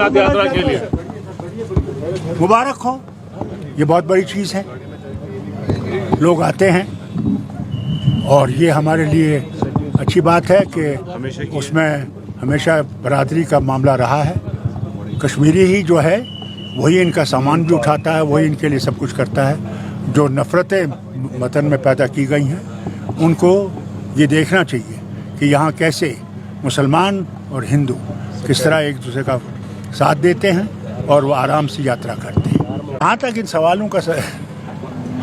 यात्रा के लिए मुबारक हो। ये बहुत बड़ी चीज़ है, लोग आते हैं और ये हमारे लिए अच्छी बात है कि उसमें हमेशा बरादरी का मामला रहा है। कश्मीरी ही जो है वही इनका सामान भी उठाता है, वही इनके लिए सब कुछ करता है। जो नफ़रतें वतन में पैदा की गई हैं उनको ये देखना चाहिए कि यहाँ कैसे मुसलमान और हिंदू किस तरह एक दूसरे का साथ देते हैं और वो आराम से यात्रा करते हैं। जहाँ तक इन सवालों का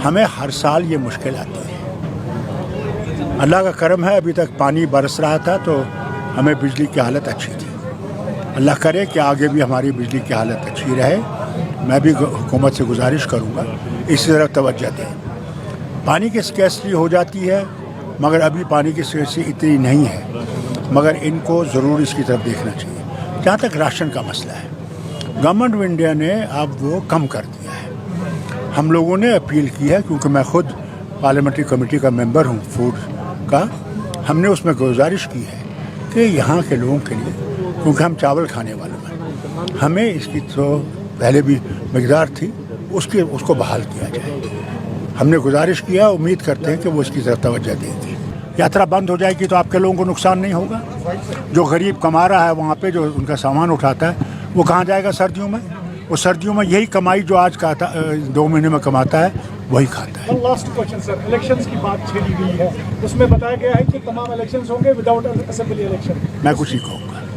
हमें हर साल ये मुश्किल आती है। अल्लाह का करम है, अभी तक पानी बरस रहा था तो हमें बिजली की हालत अच्छी थी। अल्लाह करे कि आगे भी हमारी बिजली की हालत अच्छी रहे। मैं भी हुकूमत से गुजारिश करूँगा इसी तरफ तवज्जो दें। पानी की स्कैर्सिटी हो जाती है मगर अभी पानी की स्कैर्सिटी इतनी नहीं है, मगर इनको ज़रूर इसकी तरफ देखना चाहिए। जहाँ तक राशन का मसला है, गवर्नमेंट ऑफ इंडिया ने अब वो कम कर दिया है। हम लोगों ने अपील की है, क्योंकि मैं ख़ुद पार्लियामेंट्री कमेटी का मेंबर हूँ फूड का। हमने उसमें गुजारिश की है कि यहाँ के लोगों के लिए, क्योंकि हम चावल खाने वाले हैं, हमें इसकी तो पहले भी मकदार थी उसको बहाल किया जाए। हमने गुजारिश किया, उम्मीद करते हैं कि वो इसकी तरफ तवज्जो देंगे। यात्रा बंद हो जाएगी तो आपके लोगों को नुकसान नहीं होगा। जो गरीब कमा रहा है वहाँ पे, जो उनका सामान उठाता है, वो कहाँ जाएगा सर्दियों में? वो सर्दियों में यही कमाई जो आज का 2 महीने में कमाता है वही खाता है। लास्ट क्वेश्चन सर, इलेक्शंस की बात छेड़ी गई है, उसमें बताया गया है कि तमाम इलेक्शंस होंगे विदाउट असेंबली इलेक्शन। मैं कुछ नहीं कहूँगा।